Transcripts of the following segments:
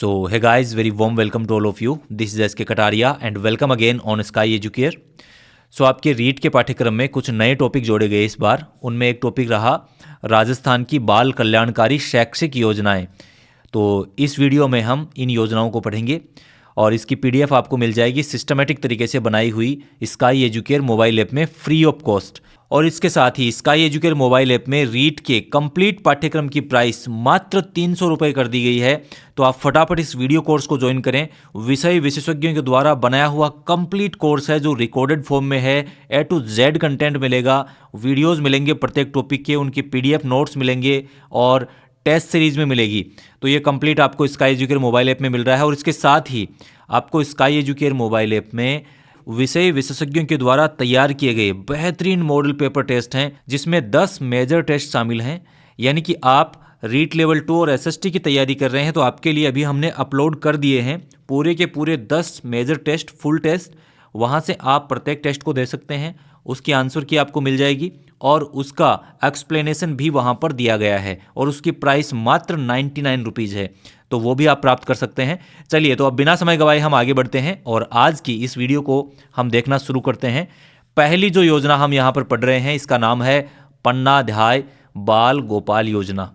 So, hey guys, very warm welcome to all of you. This is SK Kataria and welcome again on Sky Educare. सो आपके रीट के पाठ्यक्रम में कुछ नए topic जोड़े गए इस बार। उनमें एक टॉपिक रहा राजस्थान की बाल कल्याणकारी शैक्षिक योजनाएं। तो इस वीडियो में हम इन योजनाओं को पढ़ेंगे और इसकी पीडीएफ आपको मिल जाएगी सिस्टमेटिक तरीके से बनाई हुई स्काई एजुकेयर मोबाइल ऐप में फ्री ऑफ कॉस्ट। और इसके साथ ही स्काई एजुकेयर मोबाइल ऐप में रीट के कंप्लीट पाठ्यक्रम की प्राइस मात्र 300 रुपये कर दी गई है। तो आप फटाफट इस वीडियो कोर्स को ज्वाइन करें। विषय विशेषज्ञों के द्वारा बनाया हुआ कंप्लीट कोर्स है जो रिकॉर्डेड फॉर्म में है। A to Z कंटेंट मिलेगा, वीडियोस मिलेंगे प्रत्येक टॉपिक के, उनकी पीडीएफ नोट्स मिलेंगे और टेस्ट सीरीज में मिलेगी। तो ये कंप्लीट आपको स्काई एजुकेयर मोबाइल ऐप में मिल रहा है। और इसके साथ ही आपको स्काई एजुकेयर मोबाइल ऐप में विषय विशेषज्ञों के द्वारा तैयार किए गए बेहतरीन मॉडल पेपर टेस्ट हैं, जिसमें 10 मेजर टेस्ट शामिल हैं। यानी कि आप रीट लेवल 2 और एसएसटी की तैयारी कर रहे हैं तो आपके लिए अभी हमने अपलोड कर दिए हैं पूरे के पूरे 10 मेजर टेस्ट, फुल टेस्ट। वहाँ से आप प्रत्येक टेस्ट को दे सकते हैं, उसकी आंसर की आपको मिल जाएगी और उसका एक्सप्लेनेशन भी वहाँ पर दिया गया है और उसकी प्राइस मात्र 99 रुपीज़ है। तो वो भी आप प्राप्त कर सकते हैं। चलिए, तो अब बिना समय गवाए हम आगे बढ़ते हैं और आज की इस वीडियो को हम देखना शुरू करते हैं। पहली जो योजना हम यहाँ पर पढ़ रहे हैं इसका नाम है पन्नाधाय बाल गोपाल योजना।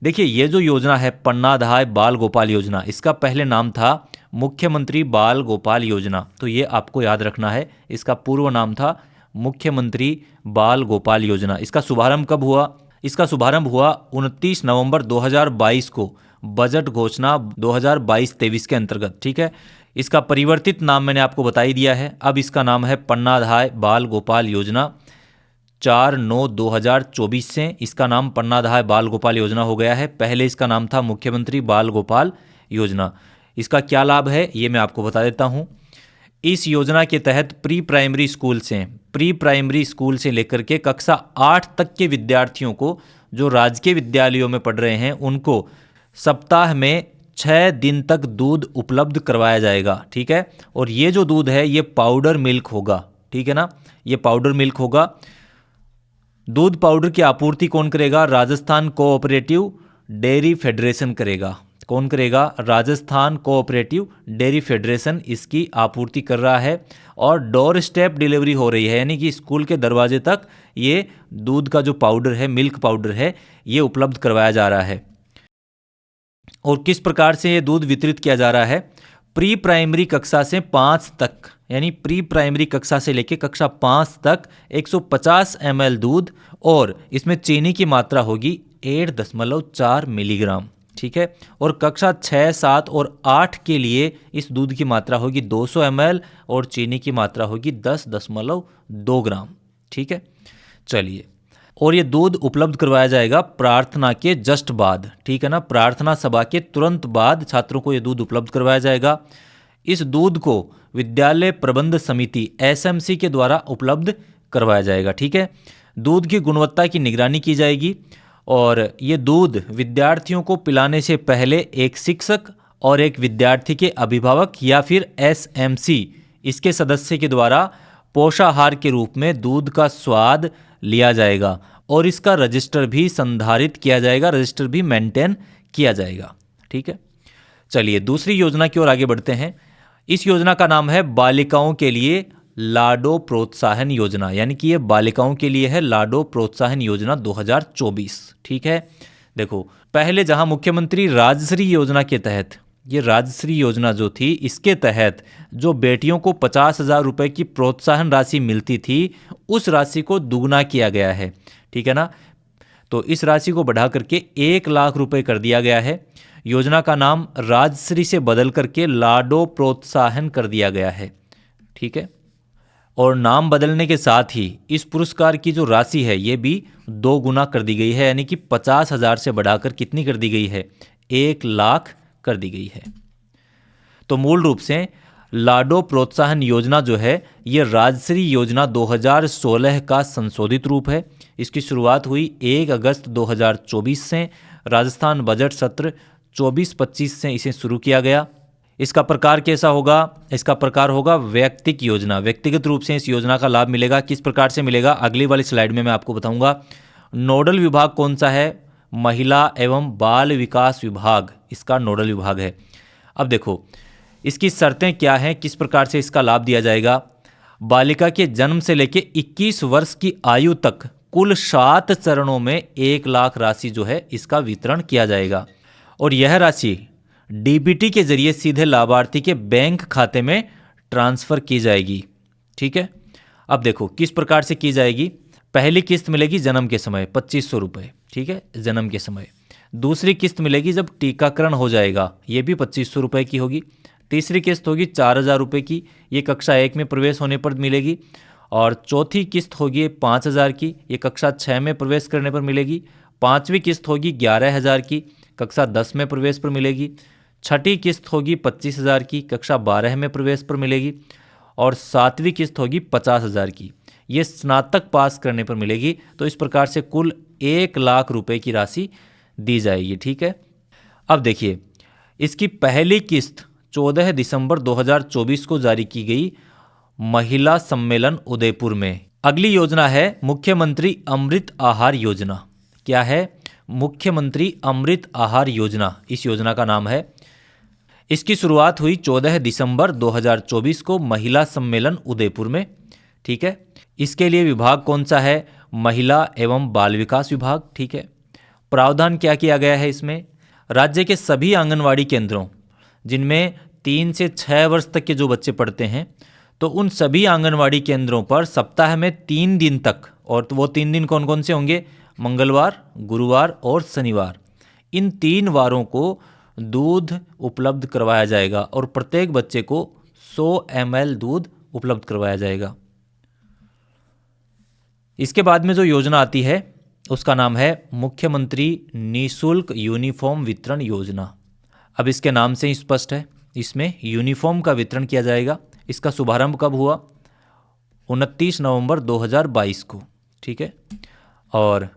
देखिए, ये जो योजना है पन्नाधाय बाल गोपाल योजना, इसका पहले नाम था मुख्यमंत्री बाल गोपाल योजना। तो ये आपको याद रखना है, इसका पूर्व नाम था मुख्यमंत्री बाल गोपाल योजना। इसका शुभारंभ कब हुआ? इसका शुभारंभ हुआ 29 नवंबर 2022 को बजट घोषणा 2022-23 के अंतर्गत। ठीक है, इसका परिवर्तित नाम मैंने आपको बता ही दिया है। अब इसका नाम है पन्नाधाय बाल गोपाल योजना। 4/9/2024 से इसका नाम पन्नाधाय बाल गोपाल योजना हो गया है। पहले इसका नाम था मुख्यमंत्री बाल गोपाल योजना। इसका क्या लाभ है ये मैं आपको बता देता हूँ। इस योजना के तहत प्री प्राइमरी स्कूल से लेकर के कक्षा 8 तक के विद्यार्थियों को जो राजकीय विद्यालयों में पढ़ रहे हैं उनको सप्ताह में 6 दिन तक दूध उपलब्ध करवाया जाएगा। ठीक है, और ये जो दूध है ये पाउडर मिल्क होगा। ठीक है ना, ये पाउडर मिल्क होगा। दूध पाउडर की आपूर्ति कौन करेगा? राजस्थान कोऑपरेटिव डेयरी फेडरेशन करेगा। कौन करेगा? राजस्थान कोऑपरेटिव डेयरी फेडरेशन इसकी आपूर्ति कर रहा है और डोर स्टेप डिलीवरी हो रही है, यानी कि स्कूल के दरवाजे तक ये दूध का जो पाउडर है, मिल्क पाउडर है, ये उपलब्ध करवाया जा रहा है। और किस प्रकार से ये दूध वितरित किया जा रहा है? प्री प्राइमरी कक्षा से 5 तक, यानी प्री प्राइमरी कक्षा से लेकर कक्षा 5 तक 150 ml दूध और इसमें चीनी की मात्रा होगी 8.4 मिलीग्राम। ठीक है, और कक्षा 6, 7 और 8 के लिए इस दूध की मात्रा होगी 200 ml और चीनी की मात्रा होगी 10.2 ग्राम। ठीक है, चलिए, और ये दूध उपलब्ध करवाया जाएगा प्रार्थना के जस्ट बाद। ठीक है ना, प्रार्थना सभा के तुरंत बाद छात्रों को ये दूध उपलब्ध करवाया जाएगा। इस दूध को विद्यालय प्रबंध समिति एसएमसी के द्वारा उपलब्ध करवाया जाएगा। ठीक है, दूध की गुणवत्ता की निगरानी की जाएगी और ये दूध विद्यार्थियों को पिलाने से पहले एक शिक्षक और एक विद्यार्थी के अभिभावक या फिर एसएमसी इसके सदस्य के द्वारा पोषाहार के रूप में दूध का स्वाद लिया जाएगा और इसका रजिस्टर भी संधारित किया जाएगा, रजिस्टर भी मेंटेन किया जाएगा। ठीक है, चलिए दूसरी योजना की ओर आगे बढ़ते हैं। इस योजना का नाम है बालिकाओं के लिए लाडो प्रोत्साहन योजना, यानी कि ये बालिकाओं के लिए है लाडो प्रोत्साहन योजना 2024। ठीक है, देखो, पहले जहां मुख्यमंत्री राजश्री योजना के तहत, ये राजश्री योजना जो थी, इसके तहत जो बेटियों को 50,000 रुपये की प्रोत्साहन राशि मिलती थी उस राशि को दुगना किया गया है। ठीक है ना, तो इस राशि को बढ़ा करके 1 लाख रुपए कर दिया गया है। योजना का नाम राजश्री से बदल करके लाडो प्रोत्साहन कर दिया गया है। ठीक है, और नाम बदलने के साथ ही इस पुरस्कार की जो राशि है ये भी 2 गुना कर दी गई है, यानी कि 50,000 से बढ़ाकर कितनी कर दी गई है? 1 लाख कर दी गई है। तो मूल रूप से लाडो प्रोत्साहन योजना जो है ये राजश्री योजना 2016 का संशोधित रूप है। इसकी शुरुआत हुई 1 अगस्त 2024 से। राजस्थान बजट सत्र 24-25 से इसे शुरू किया गया। इसका प्रकार कैसा होगा? इसका प्रकार होगा व्यक्तिगत योजना। व्यक्तिगत रूप से इस योजना का लाभ मिलेगा। किस प्रकार से मिलेगा अगली वाली स्लाइड में मैं आपको बताऊंगा। नोडल विभाग कौन सा है? महिला एवं बाल विकास विभाग इसका नोडल विभाग है। अब देखो इसकी शर्तें क्या हैं, किस प्रकार से इसका लाभ दिया जाएगा। बालिका के जन्म से लेकर 21 वर्ष की आयु तक कुल 7 चरणों में 1 लाख राशि जो है इसका वितरण किया जाएगा और यह राशि डीबीटी के जरिए सीधे लाभार्थी के बैंक खाते में ट्रांसफर की जाएगी। ठीक है, अब देखो किस प्रकार से की जाएगी। पहली किस्त मिलेगी जन्म के समय 2500 रुपये, ठीक है, जन्म के समय। दूसरी किस्त मिलेगी जब टीकाकरण हो जाएगा, ये भी 2500 रुपये की होगी। तीसरी किस्त होगी 4000 रुपये की, ये कक्षा 1 में प्रवेश होने पर मिलेगी। और चौथी किस्त होगी 5000 की, ये कक्षा 6 में प्रवेश करने पर मिलेगी। पाँचवीं किस्त होगी 11000 की, कक्षा 10 में प्रवेश पर मिलेगी। छठी किस्त होगी 25000 की, कक्षा 12 में प्रवेश पर मिलेगी। और सातवीं किस्त होगी 50000 की, ये स्नातक पास करने पर मिलेगी। तो इस प्रकार से कुल 1 लाख रुपए की राशि दी जाएगी। ठीक है, अब देखिए इसकी पहली किस्त 14 दिसंबर 2024 को जारी की गई महिला सम्मेलन उदयपुर में। अगली योजना है मुख्यमंत्री अमृत आहार योजना। क्या है? मुख्यमंत्री अमृत आहार योजना, इस योजना का नाम है। इसकी शुरुआत हुई 14 दिसंबर 2024 को महिला सम्मेलन उदयपुर में। ठीक है, इसके लिए विभाग कौन सा है? महिला एवं बाल विकास विभाग। ठीक है, प्रावधान क्या किया गया है इसमें? राज्य के सभी आंगनवाड़ी केंद्रों जिनमें 3 से 6 वर्ष तक के जो बच्चे पढ़ते हैं, तो उन सभी आंगनवाड़ी केंद्रों पर सप्ताह में 3 दिन तक, और वो 3 दिन कौन कौन से होंगे? मंगलवार, गुरुवार और शनिवार। इन 3 वारों को दूध उपलब्ध करवाया जाएगा और प्रत्येक बच्चे को 100 ml दूध उपलब्ध करवाया जाएगा। इसके बाद में जो योजना आती है उसका नाम है मुख्यमंत्री निःशुल्क यूनिफॉर्म वितरण योजना। अब इसके नाम से ही स्पष्ट है, इसमें यूनिफॉर्म का वितरण किया जाएगा। इसका शुभारंभ कब हुआ? 29 नवंबर 2022 को। ठीक है, और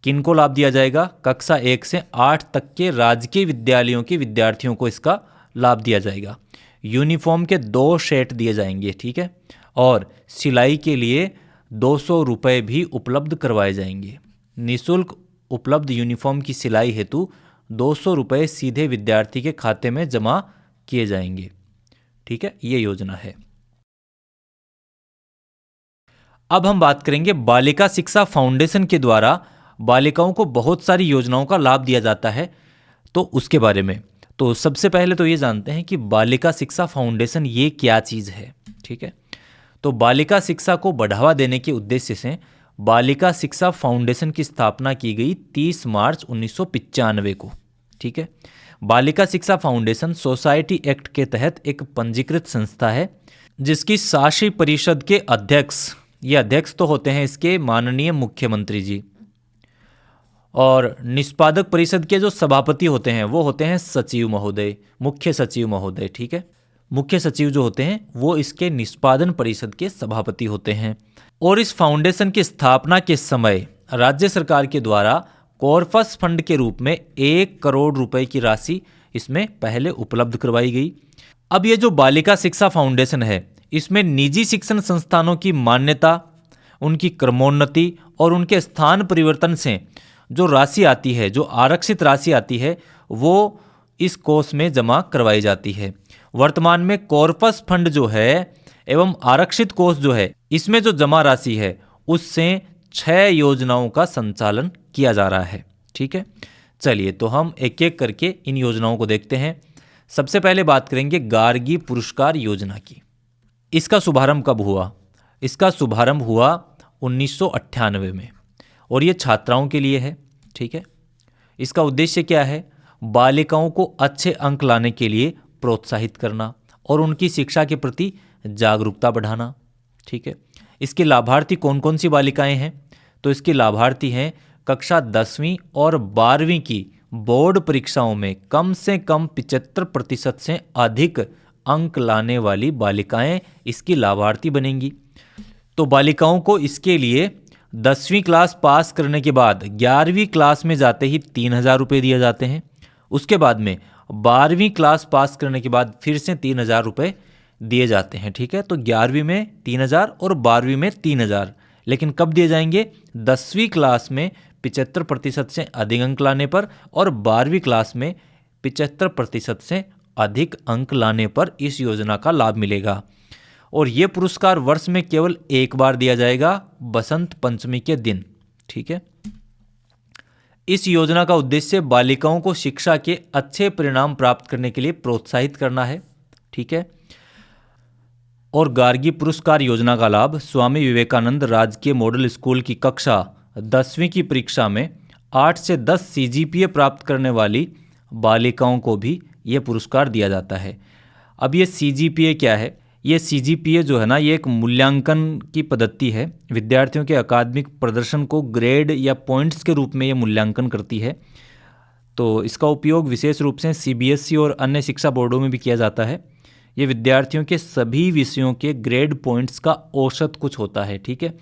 किनको लाभ दिया जाएगा? कक्षा 1 से 8 तक के राजकीय विद्यालयों के विद्यार्थियों को इसका लाभ दिया जाएगा। यूनिफॉर्म के 2 सेट दिए जाएंगे। ठीक है, और सिलाई के लिए 200 रुपये भी उपलब्ध करवाए जाएंगे। निःशुल्क उपलब्ध यूनिफॉर्म की सिलाई हेतु 200 रुपये सीधे विद्यार्थी के खाते में जमा किए जाएंगे। ठीक है, ये योजना है। अब हम बात करेंगे बालिका शिक्षा फाउंडेशन के द्वारा बालिकाओं को बहुत सारी योजनाओं का लाभ दिया जाता है, तो उसके बारे में। तो सबसे पहले तो ये जानते हैं कि बालिका शिक्षा फाउंडेशन ये क्या चीज़ है। ठीक है, तो बालिका शिक्षा को बढ़ावा देने के उद्देश्य से बालिका शिक्षा फाउंडेशन की स्थापना की गई 30 मार्च 1995 को। ठीक है, बालिका शिक्षा फाउंडेशन सोसाइटी एक्ट के तहत एक पंजीकृत संस्था है जिसकी शासी परिषद के अध्यक्ष, ये अध्यक्ष तो होते हैं इसके माननीय मुख्यमंत्री जी, और निष्पादक परिषद के जो सभापति होते हैं वो होते हैं सचिव महोदय, मुख्य सचिव महोदय। ठीक है, मुख्य सचिव जो होते हैं वो इसके निष्पादन परिषद के सभापति होते हैं। और इस फाउंडेशन की स्थापना के समय राज्य सरकार के द्वारा कॉर्पस फंड के रूप में 1 करोड़ रुपए की राशि इसमें पहले उपलब्ध करवाई गई। अब ये जो बालिका शिक्षा फाउंडेशन है, इसमें निजी शिक्षण संस्थानों की मान्यता, उनकी क्रमोन्नति और उनके स्थान परिवर्तन से जो राशि आती है, जो आरक्षित राशि आती है, वो इस कोष में जमा करवाई जाती है। वर्तमान में कॉर्पस फंड जो है एवं आरक्षित कोष जो है, इसमें जो जमा राशि है उससे 6 योजनाओं का संचालन किया जा रहा है। ठीक है, चलिए तो हम एक एक करके इन योजनाओं को देखते हैं। सबसे पहले बात करेंगे गार्गी पुरस्कार योजना की। इसका शुभारंभ कब हुआ? इसका शुभारंभ हुआ 1998 में और ये छात्राओं के लिए है। ठीक है, इसका उद्देश्य क्या है? बालिकाओं को अच्छे अंक लाने के लिए प्रोत्साहित करना और उनकी शिक्षा के प्रति जागरूकता बढ़ाना। ठीक है, इसके लाभार्थी कौन कौन सी बालिकाएं हैं? तो इसके लाभार्थी हैं कक्षा 10वीं और 12वीं की बोर्ड परीक्षाओं में कम से कम 75% से अधिक अंक लाने वाली बालिकाएं इसकी लाभार्थी बनेंगी। तो बालिकाओं को इसके लिए 10वीं क्लास पास करने के बाद 11वीं क्लास में जाते ही 3000 रुपये दिए जाते हैं। उसके बाद में 12वीं क्लास पास करने के बाद फिर से 3000 रुपये दिए जाते हैं। ठीक है, तो 11वीं में 3000 और 12वीं में 3000, लेकिन कब दिए जाएंगे? 10वीं क्लास में 75% से अधिक अंक लाने पर और 12वीं क्लास में 75% से अधिक अंक लाने पर इस योजना का लाभ मिलेगा। और ये पुरस्कार वर्ष में केवल एक बार दिया जाएगा, बसंत पंचमी के दिन। ठीक है। इस योजना का उद्देश्य बालिकाओं को शिक्षा के अच्छे परिणाम प्राप्त करने के लिए प्रोत्साहित करना है। ठीक है। और गार्गी पुरस्कार योजना का लाभ स्वामी विवेकानंद राजकीय मॉडल स्कूल की कक्षा 10वीं की परीक्षा में 8 से 10 सीजीपीए प्राप्त करने वाली बालिकाओं को भी ये पुरस्कार दिया जाता है। अब ये सीजीपीए क्या है? ये सीजीपीए जो है ना, ये एक मूल्यांकन की पद्धति है। विद्यार्थियों के अकादमिक प्रदर्शन को ग्रेड या पॉइंट्स के रूप में ये मूल्यांकन करती है। तो इसका उपयोग विशेष रूप से सीबीएसई और अन्य शिक्षा बोर्डों में भी किया जाता है। ये विद्यार्थियों के सभी विषयों के ग्रेड पॉइंट्स का औसत कुछ होता है। ठीक है।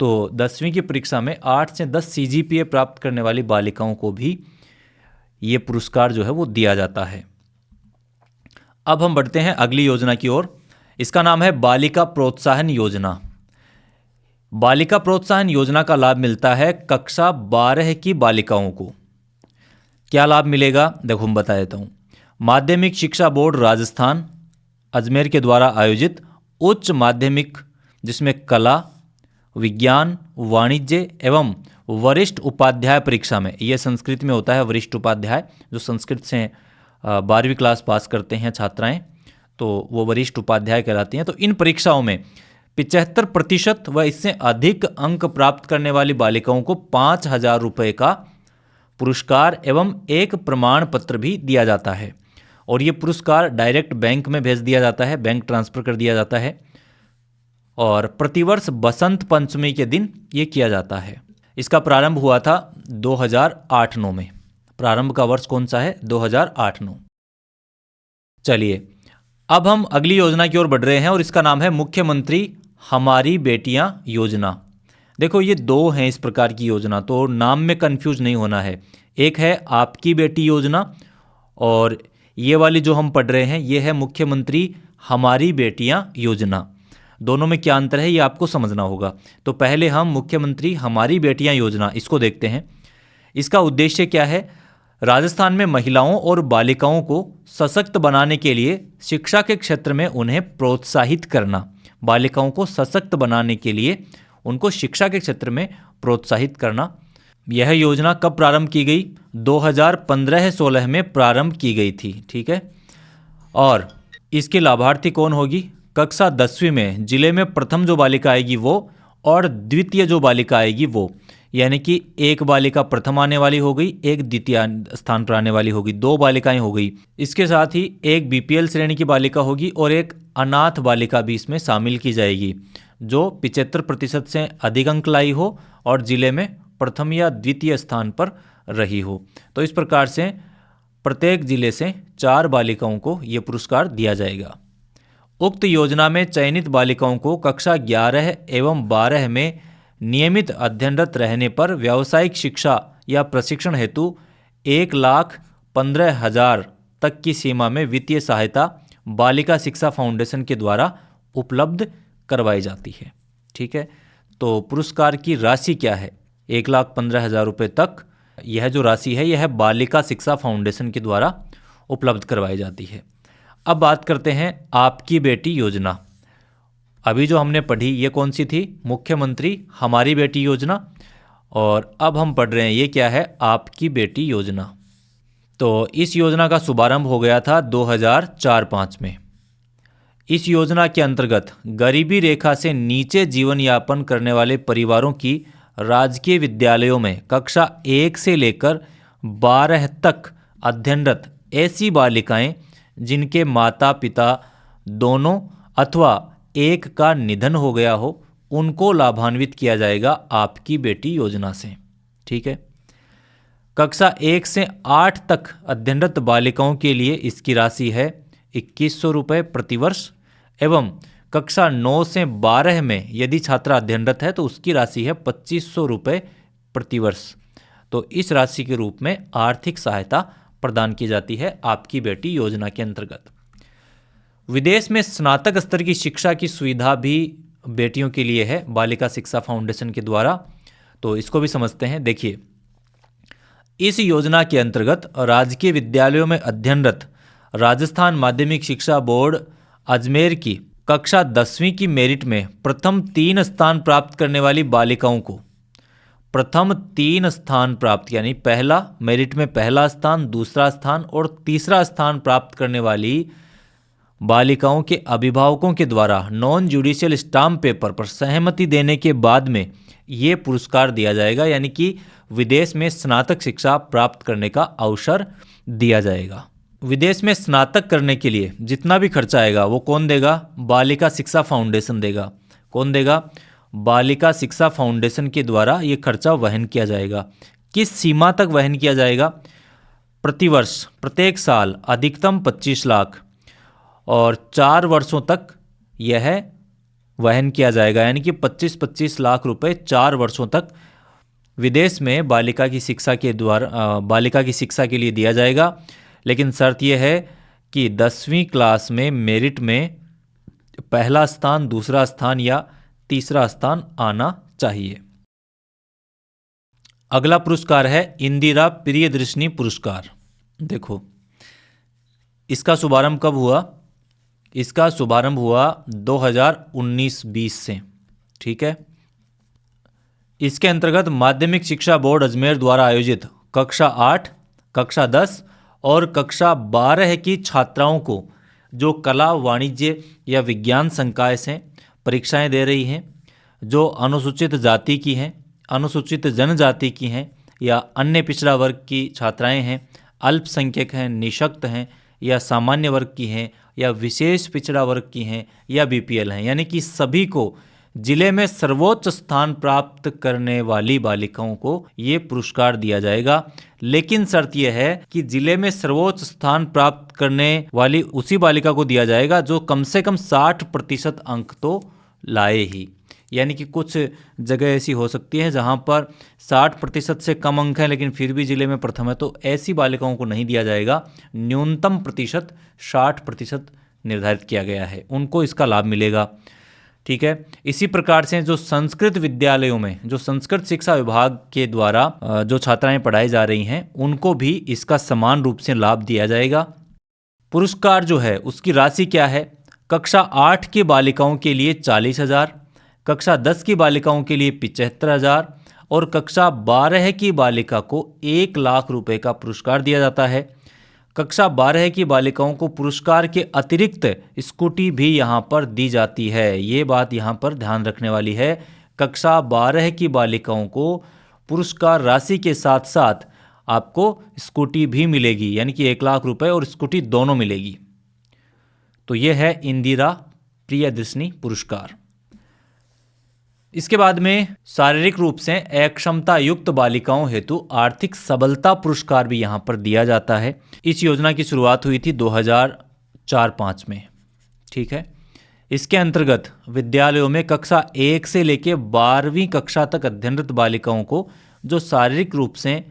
तो 10वीं की परीक्षा में 8 से 10 सीजीपीए प्राप्त करने वाली बालिकाओं को भी ये पुरस्कार जो है वो दिया जाता है। अब हम बढ़ते हैं अगली योजना की ओर। इसका नाम है बालिका प्रोत्साहन योजना। बालिका प्रोत्साहन योजना का लाभ मिलता है कक्षा 12 की बालिकाओं को। क्या लाभ मिलेगा? देखो हम बता देता हूँ। माध्यमिक शिक्षा बोर्ड राजस्थान अजमेर के द्वारा आयोजित उच्च माध्यमिक, जिसमें कला, विज्ञान, वाणिज्य एवं वरिष्ठ उपाध्याय परीक्षा में, यह संस्कृत में होता है वरिष्ठ उपाध्याय, जो संस्कृत से 12वीं क्लास पास करते हैं छात्राएं, तो वो वरिष्ठ उपाध्याय कहलाती हैं। तो इन परीक्षाओं में 75% व इससे अधिक अंक प्राप्त करने वाली बालिकाओं को 5,000 रुपये का पुरस्कार एवं एक प्रमाण पत्र भी दिया जाता है। और ये पुरस्कार डायरेक्ट बैंक में भेज दिया जाता है, बैंक ट्रांसफ़र कर दिया जाता है। और प्रतिवर्ष बसंत पंचमी के दिन ये किया जाता है। इसका प्रारंभ हुआ था 2008-9 में। प्रारंभ का वर्ष कौन सा है? 2008-9। चलिए अब हम अगली योजना की ओर बढ़ रहे हैं और इसका नाम है मुख्यमंत्री हमारी बेटियां योजना। देखो ये दो हैं इस प्रकार की योजना, तो नाम में कंफ्यूज नहीं होना है। एक है आपकी बेटी योजना और ये वाली जो हम पढ़ रहे हैं ये है मुख्यमंत्री हमारी बेटियां योजना। दोनों में क्या अंतर है ये आपको समझना होगा। तो पहले हम मुख्यमंत्री हमारी बेटियां योजना इसको देखते हैं। इसका उद्देश्य क्या है? राजस्थान में महिलाओं और बालिकाओं को सशक्त बनाने के लिए शिक्षा के क्षेत्र में उन्हें प्रोत्साहित करना। बालिकाओं को सशक्त बनाने के लिए उनको शिक्षा के क्षेत्र में प्रोत्साहित करना। यह योजना कब प्रारंभ की गई? 2015-16 में प्रारंभ की गई थी। ठीक है। और इसके लाभार्थी कौन होगी? कक्षा 10वीं में जिले में प्रथम जो बालिका आएगी वो, और द्वितीय जो बालिका आएगी वो, यानी कि एक बालिका प्रथम आने वाली हो गई, एक द्वितीय स्थान पर आने वाली होगी, 2 बालिकाएं हो गई। इसके साथ ही एक बीपीएल श्रेणी की बालिका होगी और एक अनाथ बालिका भी इसमें शामिल की जाएगी, जो 75% से अधिक अंक लाई हो और जिले में प्रथम या द्वितीय स्थान पर रही हो। तो इस प्रकार से प्रत्येक जिले से 4 बालिकाओं को ये पुरस्कार दिया जाएगा। उक्त योजना में चयनित बालिकाओं को कक्षा 11 एवं 12 में नियमित अध्ययनरत रहने पर व्यावसायिक शिक्षा या प्रशिक्षण हेतु 1,15,000 तक की सीमा में वित्तीय सहायता बालिका शिक्षा फाउंडेशन के द्वारा उपलब्ध करवाई जाती है। ठीक है। तो पुरस्कार की राशि क्या है? 1,15,000 रुपये तक यह जो राशि है यह बालिका शिक्षा फाउंडेशन के द्वारा उपलब्ध करवाई जाती है। अब बात करते हैं आपकी बेटी योजना। अभी जो हमने पढ़ी ये कौन सी थी? मुख्यमंत्री हमारी बेटी योजना। और अब हम पढ़ रहे हैं ये क्या है? आपकी बेटी योजना। तो इस योजना का शुभारंभ हो गया था 2004-5 में। इस योजना के अंतर्गत गरीबी रेखा से नीचे जीवन यापन करने वाले परिवारों की राजकीय विद्यालयों में कक्षा 1 से लेकर 12 तक अध्ययनरत ऐसी बालिकाएं जिनके माता पिता दोनों अथवा एक का निधन हो गया हो, उनको लाभान्वित किया जाएगा आपकी बेटी योजना से। ठीक है। कक्षा 1 से 8 तक अध्ययनरत बालिकाओं के लिए इसकी राशि है 2,100 रुपये प्रतिवर्ष एवं कक्षा 9 से 12 में यदि छात्रा अध्ययनरत है तो उसकी राशि है 2,500 रुपये प्रतिवर्ष। तो इस राशि के रूप में आर्थिक सहायता प्रदान की जाती है आपकी बेटी योजना के अंतर्गत। विदेश में स्नातक स्तर की शिक्षा की सुविधा भी बेटियों के लिए है बालिका शिक्षा फाउंडेशन के द्वारा। तो इसको भी समझते हैं। देखिए, इस योजना के अंतर्गत राजकीय विद्यालयों में अध्ययनरत राजस्थान माध्यमिक शिक्षा बोर्ड अजमेर की कक्षा 10वीं की मेरिट में प्रथम 3 स्थान प्राप्त करने वाली बालिकाओं को, प्रथम 3 स्थान प्राप्त यानी पहला मेरिट में पहला स्थान, दूसरा स्थान और तीसरा स्थान प्राप्त करने वाली बालिकाओं के अभिभावकों के द्वारा नॉन जुडिशियल स्टाम्प पेपर पर सहमति देने के बाद में ये पुरस्कार दिया जाएगा, यानी कि विदेश में स्नातक शिक्षा प्राप्त करने का अवसर दिया जाएगा। विदेश में स्नातक करने के लिए जितना भी खर्चा आएगा वो कौन देगा? बालिका शिक्षा फाउंडेशन देगा। कौन देगा? बालिका शिक्षा फाउंडेशन के द्वारा ये खर्चा वहन किया जाएगा। किस सीमा तक वहन किया जाएगा? प्रतिवर्ष प्रत्येक साल अधिकतम 25 लाख और 4 वर्षों तक यह वहन किया जाएगा, यानी कि 25-25 लाख रुपए 4 वर्षों तक विदेश में बालिका की शिक्षा के लिए दिया जाएगा। लेकिन शर्त यह है कि 10वीं क्लास में मेरिट में पहला स्थान, दूसरा स्थान या तीसरा स्थान आना चाहिए। अगला पुरस्कार है इंदिरा प्रियदर्शिनी पुरस्कार। देखो, इसका शुभारंभ कब हुआ? इसका शुभारंभ हुआ 2019-20 से। ठीक है। इसके अंतर्गत माध्यमिक शिक्षा बोर्ड अजमेर द्वारा आयोजित कक्षा 8, कक्षा 10 और कक्षा 12 की छात्राओं को जो कला, वाणिज्य या विज्ञान संकाय से परीक्षाएं दे रही हैं, जो अनुसूचित जाति की हैं, अनुसूचित जनजाति की हैं या अन्य पिछड़ा वर्ग की छात्राएं हैं, अल्पसंख्यक हैं, निःशक्त हैं या सामान्य वर्ग की हैं या विशेष पिछड़ा वर्ग की हैं या बीपीएल हैं, यानी कि सभी को जिले में सर्वोच्च स्थान प्राप्त करने वाली बालिकाओं को ये पुरस्कार दिया जाएगा। लेकिन शर्त यह है कि जिले में सर्वोच्च स्थान प्राप्त करने वाली उसी बालिका को दिया जाएगा जो कम से कम 60% अंक तो लाए ही। यानी कि कुछ जगह ऐसी हो सकती है जहां पर 60% से कम अंक हैं लेकिन फिर भी जिले में प्रथम है, तो ऐसी बालिकाओं को नहीं दिया जाएगा। न्यूनतम प्रतिशत 60% निर्धारित किया गया है, उनको इसका लाभ मिलेगा। ठीक है। इसी प्रकार से जो संस्कृत विद्यालयों में, जो संस्कृत शिक्षा विभाग के द्वारा जो छात्राएं पढ़ाई जा रही हैं, उनको भी इसका समान रूप से लाभ दिया जाएगा। पुरस्कार जो है उसकी राशि क्या है? कक्षा 8 की बालिकाओं के लिए 40,000, कक्षा 10 की बालिकाओं के लिए 75,000 और कक्षा 12 की बालिका को 1 लाख रुपए का पुरस्कार दिया जाता है। कक्षा 12 की बालिकाओं को पुरस्कार के अतिरिक्त स्कूटी भी यहाँ पर दी जाती है। ये बात यहाँ पर ध्यान रखने वाली है। कक्षा 12 की बालिकाओं को पुरस्कार राशि के साथ साथ आपको स्कूटी भी मिलेगी, यानी कि 1 लाख रुपए और स्कूटी दोनों मिलेगी। तो ये है इंदिरा प्रियदर्शिनी पुरस्कार। इसके बाद में शारीरिक रूप से अक्षमता युक्त बालिकाओं हेतु आर्थिक सबलता पुरस्कार भी यहाँ पर दिया जाता है। इस योजना की शुरुआत हुई थी 2004-05 में। ठीक है। इसके अंतर्गत विद्यालयों में कक्षा 1 से लेकर 12वीं कक्षा तक अध्ययनरत बालिकाओं को जो शारीरिक रूप से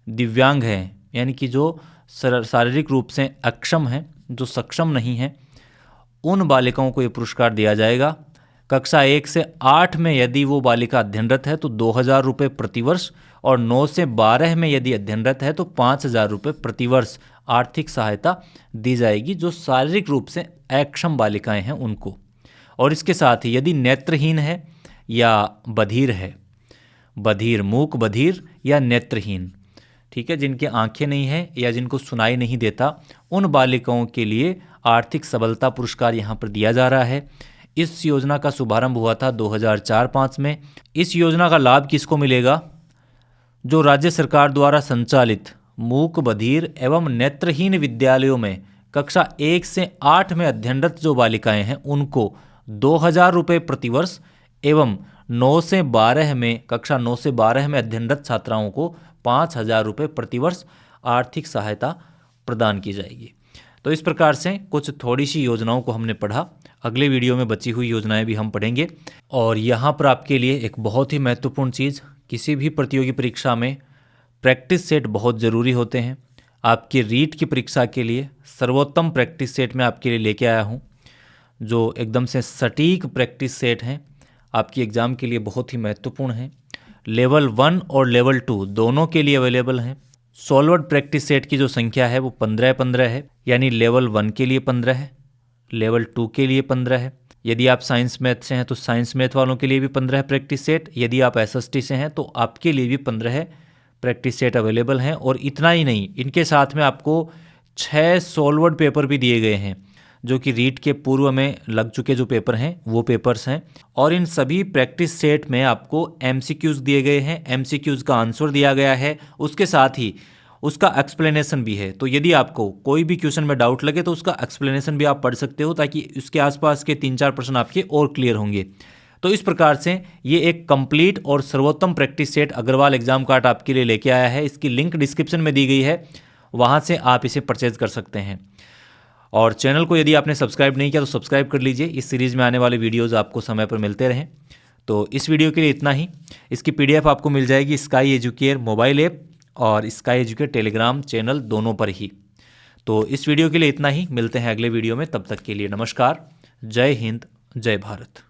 दिव्यांग हैं, यानी कि जो शारीरिक रूप से अक्षम हैं, जो सक्षम नहीं हैं, उन बालिकाओं को ये पुरस्कार दिया जाएगा। कक्षा 1 से 8 में यदि वो बालिका अध्ययनरत है तो 2,000 रुपये प्रतिवर्ष और 9 से 12 में यदि अध्ययनरत है तो 5,000 रुपये प्रतिवर्ष आर्थिक सहायता दी जाएगी, जो शारीरिक रूप से अक्षम बालिकाएं हैं उनको। और इसके साथ ही यदि नेत्रहीन है या बधिर है, बधिर, मूक बधिर या नेत्रहीन, ठीक है, जिनकी आंखें नहीं हैं या जिनको सुनाई नहीं देता, उन बालिकाओं के लिए आर्थिक सबलता पुरस्कार यहाँ पर दिया जा रहा है। इस योजना का शुभारंभ हुआ था 2004-05 में। इस योजना का लाभ किसको मिलेगा? जो राज्य सरकार द्वारा संचालित मूक बधिर एवं नेत्रहीन विद्यालयों में कक्षा 1 से 8 में अध्ययनरत जो बालिकाएं हैं उनको 2,000 रुपये प्रतिवर्ष एवं 9 से 12 में, कक्षा 9 से 12 में अध्ययनरत छात्राओं को 5,000 रुपये प्रतिवर्ष आर्थिक सहायता प्रदान की जाएगी। तो इस प्रकार से कुछ थोड़ी सी योजनाओं को हमने पढ़ा। अगले वीडियो में बची हुई योजनाएं भी हम पढ़ेंगे। और यहाँ पर आपके लिए एक बहुत ही महत्वपूर्ण चीज़, किसी भी प्रतियोगी परीक्षा में प्रैक्टिस सेट बहुत ज़रूरी होते हैं। आपके रीट की परीक्षा के लिए सर्वोत्तम प्रैक्टिस सेट मैं आपके लिए लेके आया हूँ, जो एकदम से सटीक प्रैक्टिस सेट हैं, आपकी एग्ज़ाम के लिए बहुत ही महत्वपूर्ण हैं। लेवल 1 और लेवल 2 दोनों के लिए अवेलेबल हैं। सॉल्वर्ड प्रैक्टिस सेट की जो संख्या है वो 15-15 है। यानी लेवल 1 के लिए 15 है, लेवल 2 के लिए 15 है। यदि आप साइंस मैथ से हैं तो साइंस मैथ वालों के लिए भी 15 है प्रैक्टिस सेट। यदि आप SST से हैं तो आपके लिए भी 15 है प्रैक्टिस सेट अवेलेबल हैं। और इतना ही नहीं, इनके साथ में आपको 6 सॉल्वर्ड पेपर भी दिए गए हैं, जो कि रीट के पूर्व में लग चुके जो पेपर हैं वो पेपर्स हैं। और इन सभी प्रैक्टिस सेट में आपको MCQs दिए गए हैं, MCQs का आंसर दिया गया है, उसके साथ ही उसका एक्सप्लेनेशन भी है। तो यदि आपको कोई भी क्वेश्चन में डाउट लगे तो उसका एक्सप्लेनेशन भी आप पढ़ सकते हो, ताकि उसके आसपास के 3-4 प्रश्न आपके और क्लियर होंगे। तो इस प्रकार से ये एक कंप्लीट और सर्वोत्तम practice set Agarwal exam card आपके लिए लेके आया है। इसकी लिंक डिस्क्रिप्शन में दी गई है, वहाँ से आप इसे परचेज कर सकते हैं। और चैनल को यदि आपने सब्सक्राइब नहीं किया तो सब्सक्राइब कर लीजिए, इस सीरीज़ में आने वाले वीडियोज़ आपको समय पर मिलते रहें। तो इस वीडियो के लिए इतना ही। इसकी PDF आपको मिल जाएगी स्काई एजुकेयर मोबाइल ऐप और स्काई एजुकेयर टेलीग्राम चैनल दोनों पर ही। तो इस वीडियो के लिए इतना ही, मिलते हैं अगले वीडियो में। तब तक के लिए नमस्कार, जय हिंद, जय भारत।